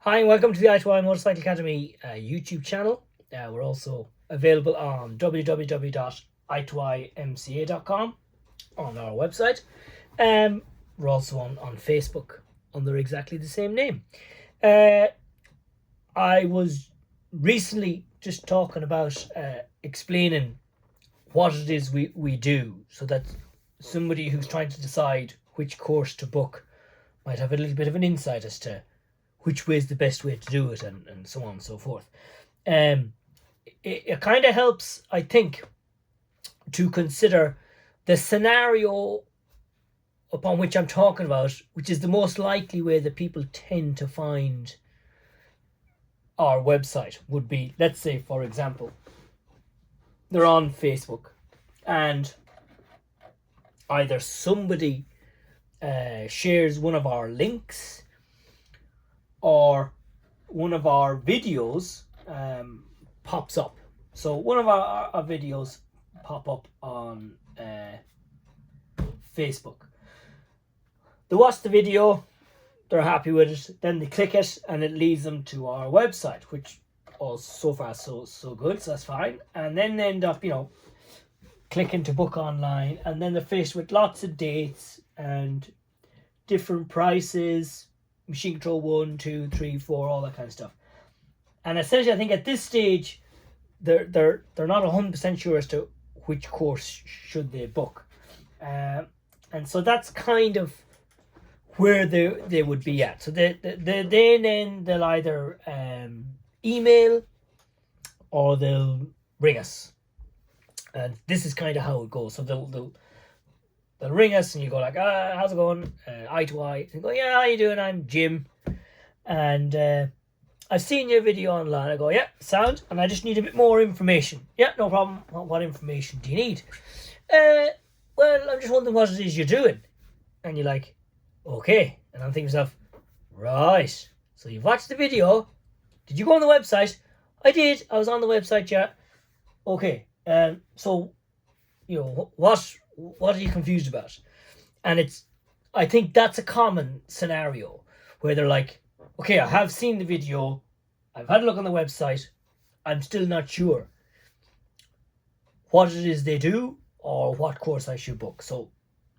Hi, and welcome to the I2I Motorcycle Academy YouTube channel. We're also available on www.i2imca.com on our website. We're also on Facebook under exactly the same name. I was recently just talking about explaining what it is we do so that somebody who's trying to decide which course to book might have a little bit of an insight as to which way is the best way to do it, and so on and so forth. It kind of helps, I think, to consider the scenario upon which I'm talking about, which is the most likely way that people tend to find our website would be, let's say, for example, they're on Facebook and either somebody shares one of our links or one of our videos pops up. So one of our videos pop up on Facebook. They watch the video, they're happy with it, then they click it and it leads them to our website, which so far so good, so that's fine. And then they end up, clicking to book online, and then they're faced with lots of dates and different prices, machine control 1, 2, 3, 4, all that kind of stuff. And essentially, I think at this stage, they're not 100% sure as to which course should they book, and so that's kind of where they would be at. So they'll either email or they'll ring us, and this is kind of how it goes. So they'll ring us and you go like, how's it going? Eye to eye. And go, yeah, how you doing? I'm Jim, and I've seen your video online. I go, yeah, sound, and I just need a bit more information. Yeah, no problem. What information do you need? Well, I'm just wondering what it is you're doing. And you're like, okay. And I'm thinking to myself, right, so you've watched the video. Did you go on the website? I did. I was on the website, yeah. Okay. So, what are you confused about? And I think that's a common scenario where they're like, okay, I have seen the video, I've had a look on the website, I'm still not sure what it is they do or what course I should book. So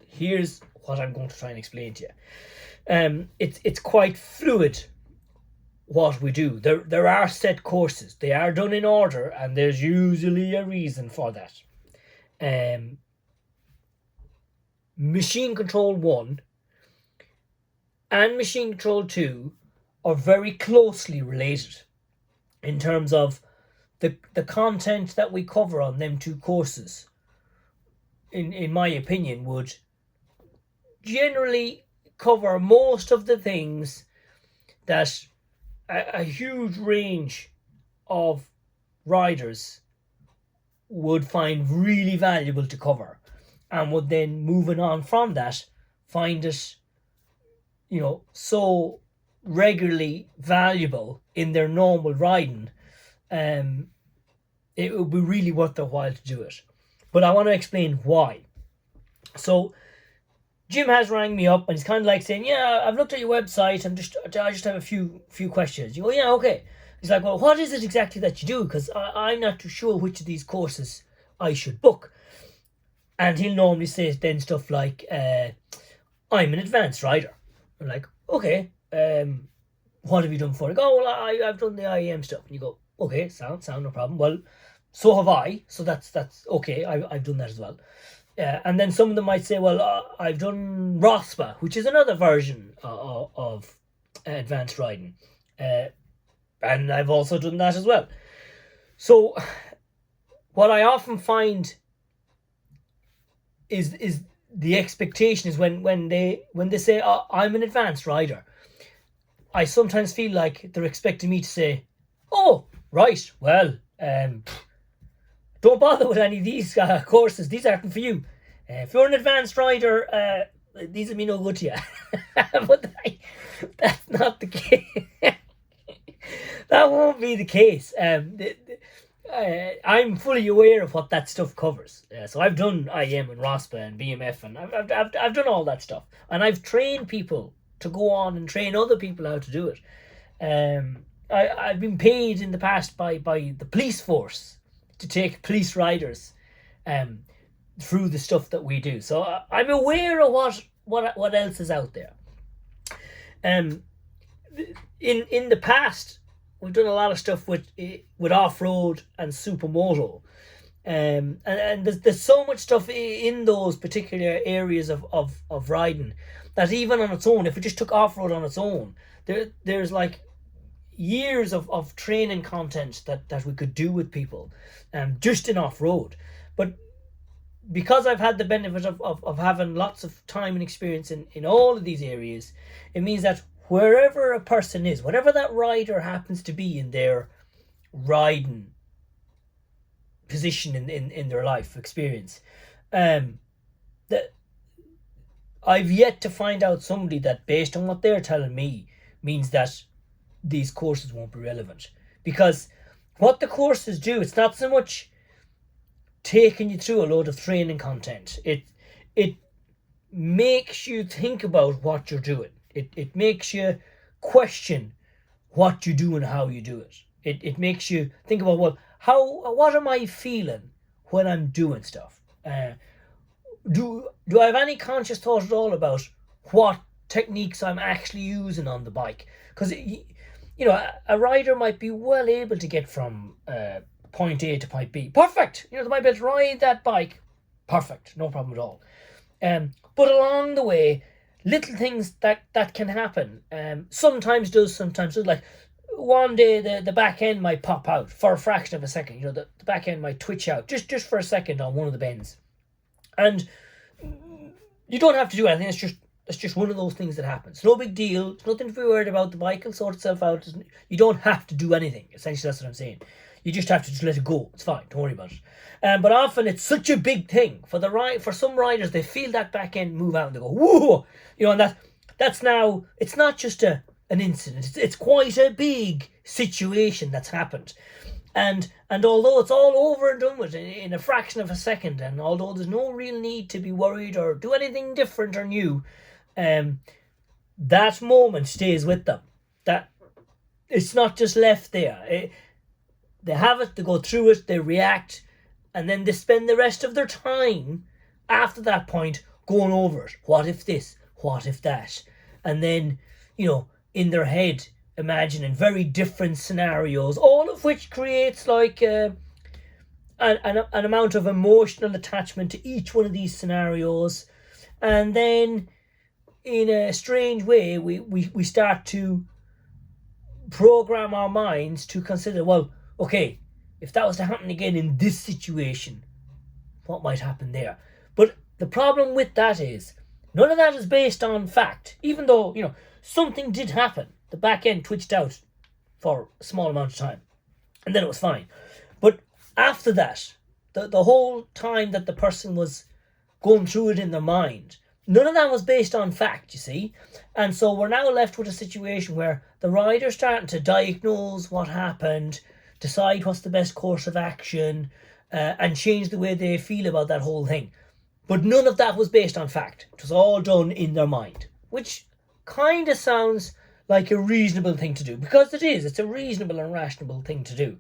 here's what I'm going to try and explain to you. It's quite fluid what we do. There are set courses. They are done in order, and there's usually a reason for that. Machine Control 1 and Machine Control 2 are very closely related in terms of the content that we cover on them two courses, in my opinion, would generally cover most of the things that a huge range of riders would find really valuable to cover, and would then, moving on from that, find it, so regularly valuable in their normal riding, it would be really worth their while to do it. But I want to explain why. So Jim has rang me up and he's kind of like saying, yeah, I've looked at your website, I just have a few questions. You go, yeah, okay. He's like, well, what is it exactly that you do? Because I'm not too sure which of these courses I should book. And he'll normally say then stuff like, I'm an advanced rider. I'm like, okay, what have you done before? I go, well, I've done the IEM stuff. And you go, okay, sound, no problem. Well, so have I. So that's okay. I've done that as well. And then some of them might say, well, I've done ROSPA, which is another version of advanced riding. And I've also done that as well. So what I often find is the expectation is when they say, I'm an advanced rider, I sometimes feel like they're expecting me to say, oh, right, well, don't bother with any of these courses. These aren't for you. If you're an advanced rider, these will be no good to you. But that's not the case. That won't be the case. I'm fully aware of what that stuff covers. So I've done IM and ROSPA and BMF, and I've done all that stuff, and I've trained people to go on and train other people how to do it. I've been paid in the past by the police force to take police riders through the stuff that we do. So I'm aware of what else is out there. In the past, we've done a lot of stuff with off-road and supermoto. And there's so much stuff in those particular areas of riding that even on its own, if it just took off-road on its own, there's like years of training content that we could do with people just in off-road. But because I've had the benefit of having lots of time and experience in all of these areas, it means that wherever a person is, whatever that rider happens to be in their riding position in their life experience, that I've yet to find out somebody that, based on what they're telling me, means that these courses won't be relevant. Because what the courses do, it's not so much taking you through a load of training content. It makes you think about what you're doing. It makes you question what you do and how you do it. It makes you think about, well, what am I feeling when I'm doing stuff? Do I have any conscious thought at all about what techniques I'm actually using on the bike? Because a rider might be well able to get from point A to point B. Perfect. They might be able to ride that bike. Perfect. No problem at all. But along the way, little things that can happen. Sometimes does. Like one day the back end might pop out for a fraction of a second. The back end might twitch out just for a second on one of the bends. And you don't have to do anything. It's just one of those things that happens. No big deal. It's nothing to be worried about. The bike will sort itself out. You don't have to do anything. Essentially, that's what I'm saying. You just have to just let it go. It's fine. Don't worry about it. But often it's such a big thing for some riders. They feel that back end move out and they go, whoa, and that's now. It's not just an incident. It's quite a big situation that's happened. And although it's all over and done with in a fraction of a second, and although there's no real need to be worried or do anything different or new, that moment stays with them. That it's not just left there. They have it, they go through it, they react, and then they spend the rest of their time after that point going over it. What if this? What if that? And then, in their head, imagining very different scenarios, all of which creates like an amount of emotional attachment to each one of these scenarios. And then in a strange way, we start to program our minds to consider, well, okay, if that was to happen again in this situation, what might happen there? But the problem with that is, none of that is based on fact. Even though, something did happen. The back end twitched out for a small amount of time. And then it was fine. But after that, the whole time that the person was going through it in their mind, none of that was based on fact, you see. And so we're now left with a situation where the rider's starting to diagnose what happened, decide what's the best course of action, and change the way they feel about that whole thing. But none of that was based on fact. It was all done in their mind, which kind of sounds like a reasonable thing to do, because it is. It's a reasonable and rational thing to do.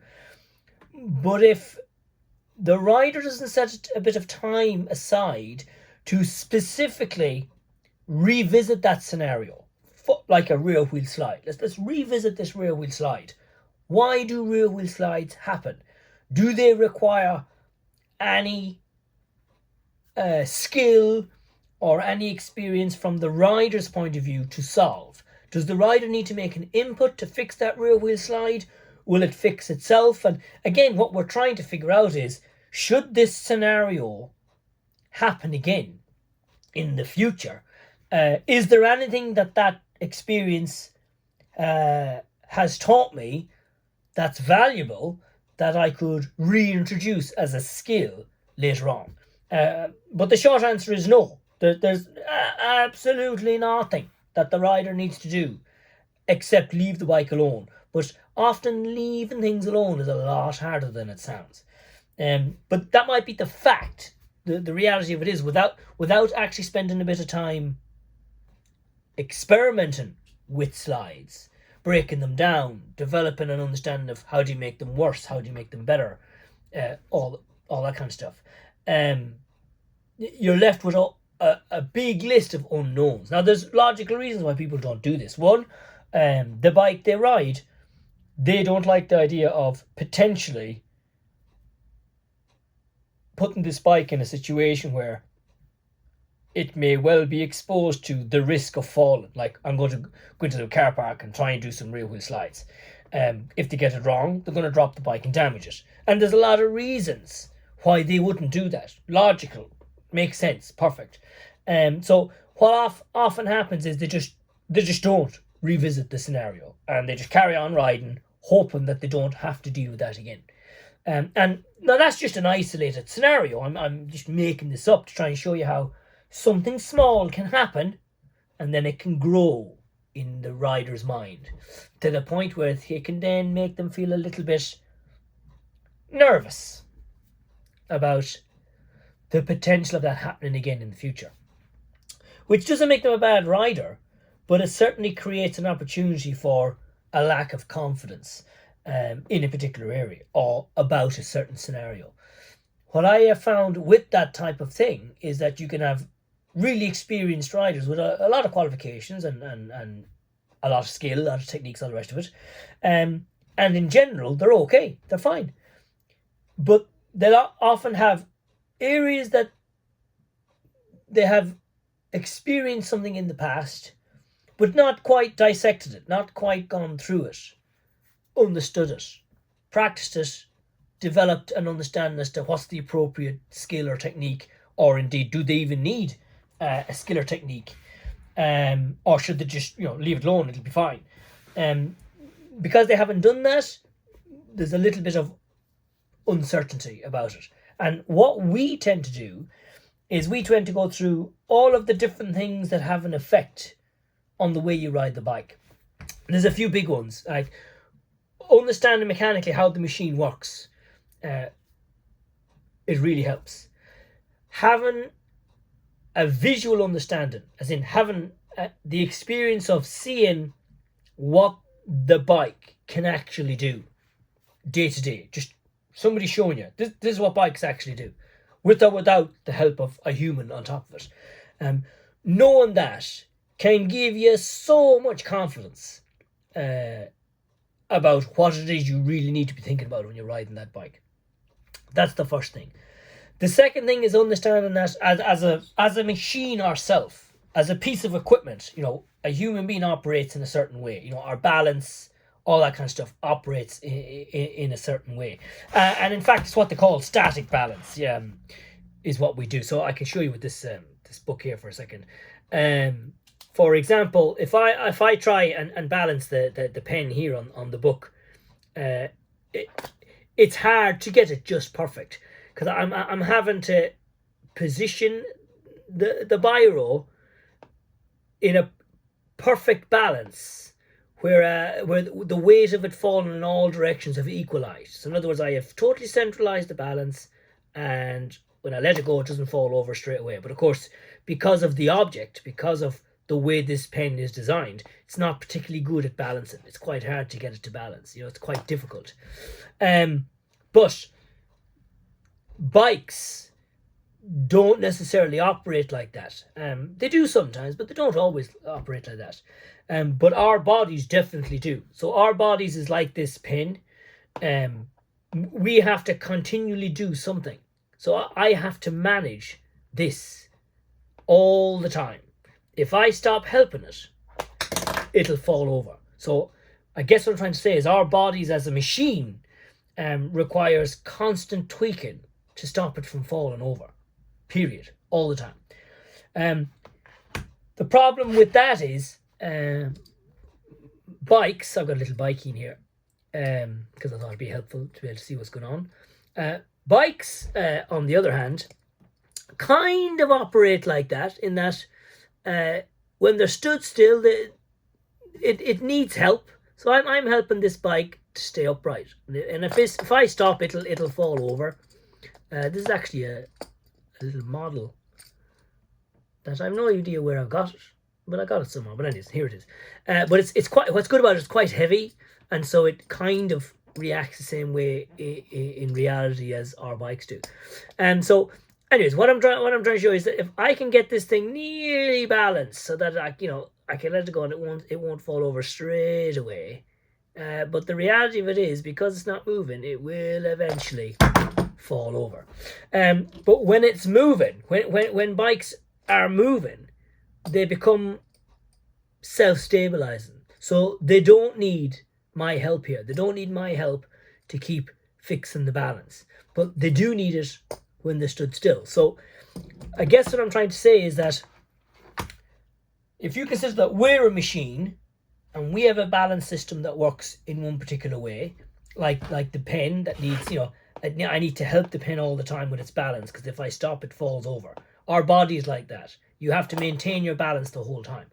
But if the rider doesn't set a bit of time aside to specifically revisit that scenario, like a rear wheel slide. Let's revisit this rear wheel slide. Why do rear wheel slides happen? Do they require any skill or any experience from the rider's point of view to solve? Does the rider need to make an input to fix that rear wheel slide? Will it fix itself? And again, what we're trying to figure out is, should this scenario happen again in the future, is there anything that experience has taught me that's valuable that I could reintroduce as a skill later on? But the short answer is no. There's absolutely nothing that the rider needs to do except leave the bike alone. But often leaving things alone is a lot harder than it sounds. But that might be the fact. The reality of it is, without actually spending a bit of time experimenting with slides, breaking them down, developing an understanding of how do you make them worse, how do you make them better, all that kind of stuff. You're left with a big list of unknowns. Now, there's logical reasons why people don't do this. One, the bike they ride, they don't like the idea of potentially putting this bike in a situation where it may well be exposed to the risk of falling. Like, I'm going to go into the car park and try and do some rear wheel slides. If they get it wrong, they're going to drop the bike and damage it. And there's a lot of reasons why they wouldn't do that. Logical, makes sense, perfect. So what often happens is they just don't revisit the scenario, and they just carry on riding, hoping that they don't have to deal with that again. And now that's just an isolated scenario. I'm just making this up to try and show you how something small can happen, and then it can grow in the rider's mind to the point where it can then make them feel a little bit nervous about the potential of that happening again in the future. Which doesn't make them a bad rider, but it certainly creates an opportunity for a lack of confidence in a particular area or about a certain scenario. What I have found with that type of thing is that you can have really experienced riders with a lot of qualifications and a lot of skill, a lot of techniques, all the rest of it. And in general, they're okay, they're fine. But they'll often have areas that they have experienced something in the past, but not quite dissected it, not quite gone through it, understood it, practiced it, developed an understanding as to what's the appropriate skill or technique, or indeed do they even need a skill or technique, or should they just leave it alone, it'll be fine. Because they haven't done that, there's a little bit of uncertainty about it. And what we tend to do is we tend to go through all of the different things that have an effect on the way you ride the bike. There's a few big ones, like understanding mechanically how the machine works. It really helps. Having a visual understanding, as in having the experience of seeing what the bike can actually do day to day. Just somebody showing you, this is what bikes actually do, with or without the help of a human on top of it. Knowing that can give you so much confidence about what it is you really need to be thinking about when you're riding that bike. That's the first thing. The second thing is understanding that as a machine ourselves, as a piece of equipment, a human being operates in a certain way. Our balance, all that kind of stuff operates in a certain way. And in fact, it's what they call static balance, is what we do. So I can show you with this book here for a second. For example, if I try and balance the pen here on the book, it's hard to get it just perfect, because I'm having to position the biro in a perfect balance where the weight of it falling in all directions have equalized. So in other words, I have totally centralized the balance, and when I let it go, it doesn't fall over straight away. But of course, because of the object, because of the way this pen is designed, it's not particularly good at balancing. It's quite hard to get it to balance. It's quite difficult. But bikes don't necessarily operate like that. They do sometimes, but they don't always operate like that. But our bodies definitely do. So our bodies is like this pen. We have to continually do something. So I have to manage this all the time. If I stop helping it, it'll fall over. So I guess what I'm trying to say is our bodies as a machine requires constant tweaking to stop it from falling over. Period. All the time. The problem with that is bikes. I've got a little bike in here because I thought it'd be helpful to be able to see what's going on. Bikes, on the other hand, kind of operate like that, in that when they're stood still, it needs help. So I'm helping this bike to stay upright, and if I stop, it'll fall over. This is actually a little model that I've no idea where I've got it. but I got it somewhere. But anyways, here it is. But it's quite, what's good about it, it's quite heavy, and so it kind of reacts the same way in reality as our bikes do. And so, anyways, what I'm trying to show is that if I can get this thing nearly balanced, so that I can let it go and it won't fall over straight away. But the reality of it is, because it's not moving, it will eventually fall over. But when it's moving, when bikes are moving, they become self-stabilizing. So they don't need my help here. They don't need my help to keep fixing the balance. But they do need it when they stood still. So I guess what I'm trying to say is that if you consider that we're a machine and we have a balance system that works in one particular way, like the pen that needs, I need to help the pen all the time with its balance, because if I stop, it falls over. Our body is like that. You have to maintain your balance the whole time.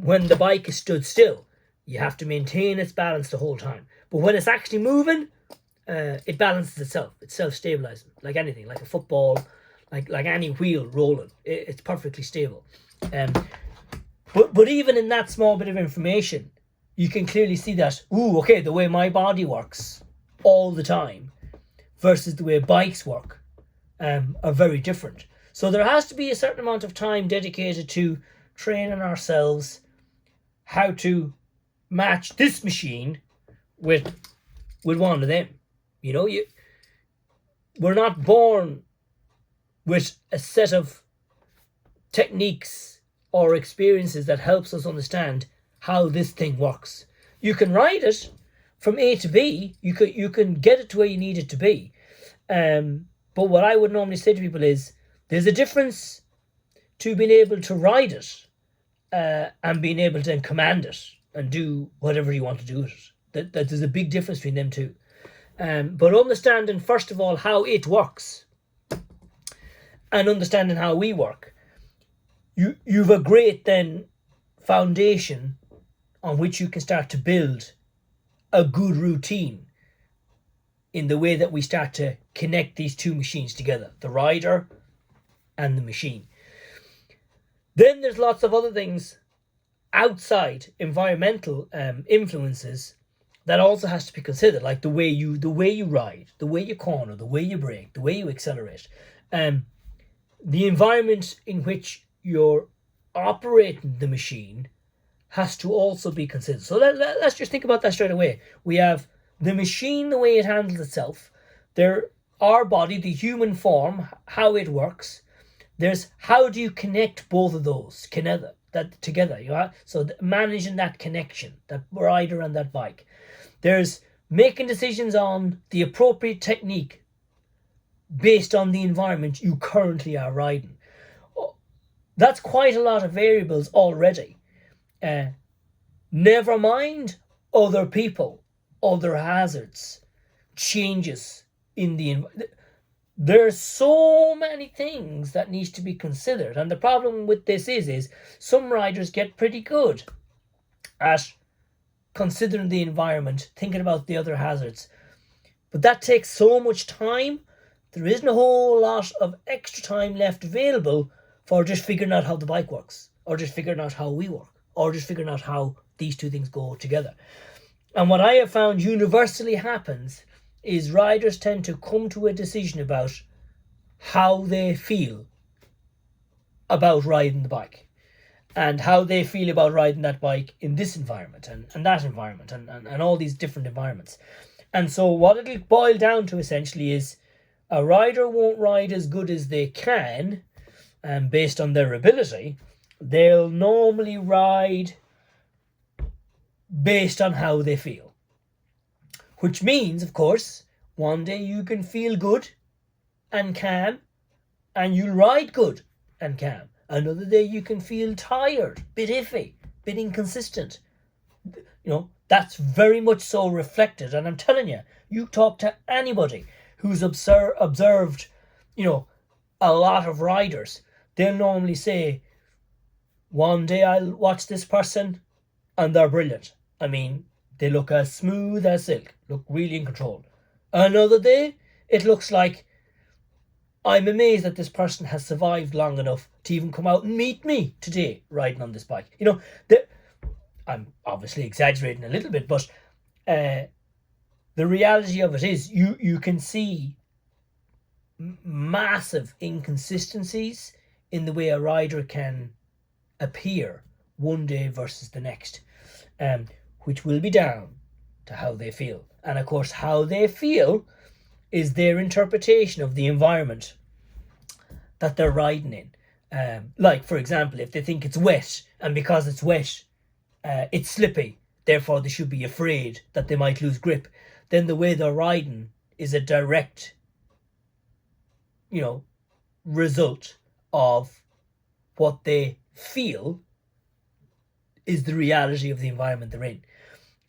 When the bike is stood still, you have to maintain its balance the whole time. But when it's actually moving, it balances itself. It's self-stabilizing, like anything, like a football, like any wheel rolling. It's perfectly stable. But even in that small bit of information, you can clearly see that, the way my body works all the time versus the way bikes work are very different. So there has to be a certain amount of time dedicated to training ourselves how to match this machine with one of them. We're not born with a set of techniques or experiences that helps us understand how this thing works. You can ride it from A to B. You can get it to where you need it to be. But what I would normally say to people is, there's a difference to being able to ride it and being able to command it and do whatever you want to do with it. That there's a big difference between them two. But understanding, first of all, how it works and understanding how we work, you've a great then foundation on which you can start to build a good routine in the way that we start to connect these two machines together, the rider and the machine. Then there's lots of other things outside environmental influences that also has to be considered, like the way you ride, the way you corner, the way you brake, the way you accelerate, the environment in which you're operating the machine has to also be considered. So let's just think about that straight away. We have the machine, the way it handles itself. Our body, the human form, how it works. There's how do you connect both of those together? So managing that connection, that rider and that bike. There's making decisions on the appropriate technique based on the environment you currently are riding. That's quite a lot of variables already. Never mind other people, other hazards, changes in the environment. There's so many things that needs to be considered, and the problem with this is some riders get pretty good at considering the environment, thinking about the other hazards, but that takes so much time. There isn't a whole lot of extra time left available for just figuring out how the bike works, or just figuring out how we work, or just figuring out how these two things go together. And what I have found universally happens is riders tend to come to a decision about how they feel about riding the bike and how they feel about riding that bike in this environment and that environment and all these different environments. And so what it'll boil down to essentially is a rider won't ride as good as they can based on their ability. They'll normally ride based on how they feel. Which means, of course, one day you can feel good and calm and you'll ride good and calm. Another day you can feel tired, bit iffy, bit inconsistent. That's very much so reflected. And I'm telling you, you talk to anybody who's observed, a lot of riders, they'll normally say, one day I'll watch this person and they're brilliant. I mean, they look as smooth as silk, look really in control. Another day, it looks like I'm amazed that this person has survived long enough to even come out and meet me today riding on this bike. I'm obviously exaggerating a little bit, but the reality of it is you can see massive inconsistencies in the way a rider can appear one day versus the next, which will be down to how they feel. And of course, how they feel is their interpretation of the environment that they're riding in. Like, for example, if they think it's wet, and because it's wet, it's slippy, therefore they should be afraid that they might lose grip, then the way they're riding is a direct, result of what they feel is the reality of the environment they're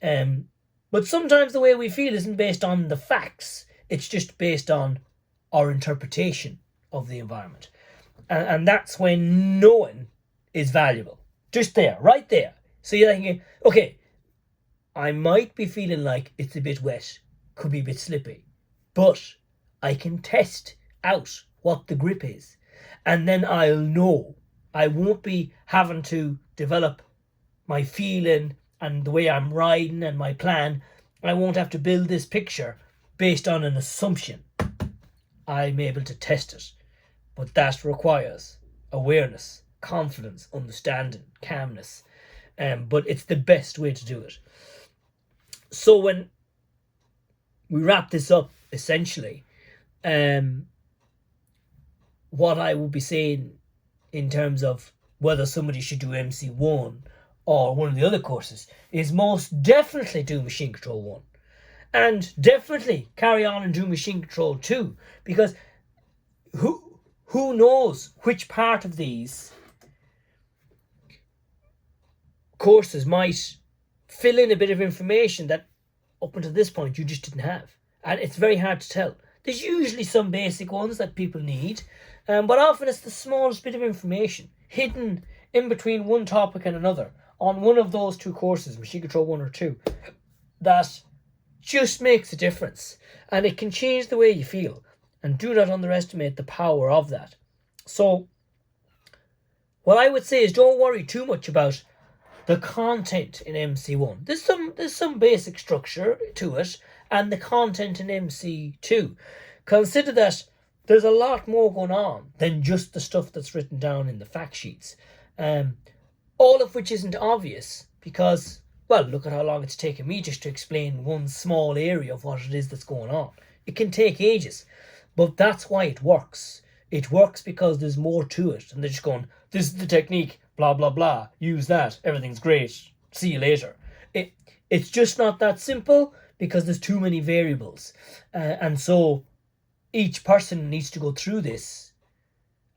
in. But sometimes the way we feel isn't based on the facts, it's just based on our interpretation of the environment. And that's when knowing is valuable. Just there, right there. So you're thinking, okay, I might be feeling like it's a bit wet, could be a bit slippy, but I can test out what the grip is. And then I'll know. I won't be having to develop my feeling and the way I'm riding and my plan. I won't have to build this picture based on an assumption. I'm able to test it. But that requires awareness, confidence, understanding, calmness. But it's the best way to do it. So when we wrap this up, essentially, what I will be saying in terms of whether somebody should do MC1 or one of the other courses is most definitely do Machine Control 1. And definitely carry on and do Machine Control 2. Because who knows which part of these courses might fill in a bit of information that up until this point you just didn't have. And it's very hard to tell. There's usually some basic ones that people need, but often it's the smallest bit of information hidden in between one topic and another on one of those two courses, Machine Control 1 or 2, that just makes a difference. And it can change the way you feel. And do not underestimate the power of that. So what I would say is don't worry too much about the content in MC1. There's some basic structure to it, and the content in MC2. Consider that there's a lot more going on than just the stuff that's written down in the fact sheets. All of which isn't obvious because, well, look at how long it's taken me just to explain one small area of what it is that's going on. It can take ages, but that's why it works. It works because there's more to it, and they're just going, this is the technique, blah, blah, blah, use that, everything's great, see you later. It's just not that simple because there's too many variables. And so each person needs to go through this,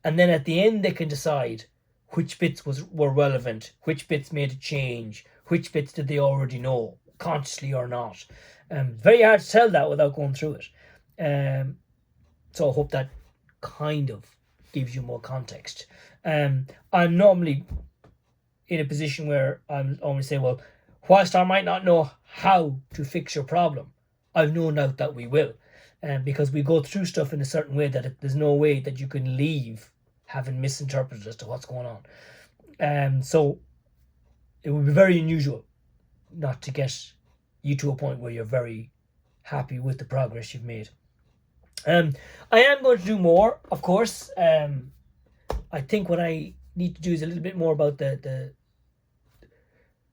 and then at the end they can decide which bits were relevant, which bits made a change, which bits did they already know, consciously or not. Very hard to tell that without going through it. So I hope that kind of gives you more context. I'm normally in a position where I'm always say, well, whilst I might not know how to fix your problem, I've no doubt that we will. Because we go through stuff in a certain way that there's no way that you can leave having misinterpreted as to what's going on. So it would be very unusual not to get you to a point where you're very happy with the progress you've made. I am going to do more, of course. I think what I need to do is a little bit more about the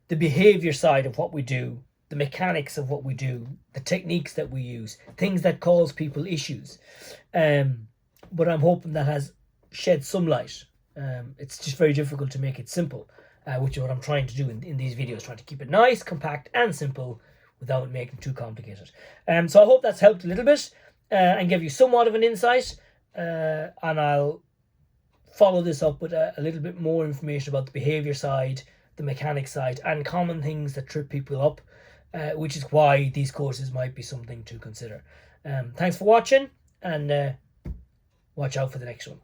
behavior side of what we do, the mechanics of what we do, the techniques that we use, things that cause people issues. But I'm hoping that has shed some light. It's just very difficult to make it simple, which is what I'm trying to do in these videos, trying to keep it nice, compact and simple without making it too complicated. So I hope that's helped a little bit and give you somewhat of an insight, and I'll follow this up with a little bit more information about the behavior side, the mechanic side, and common things that trip people up, which is why these courses might be something to consider. Thanks for watching, and watch out for the next one.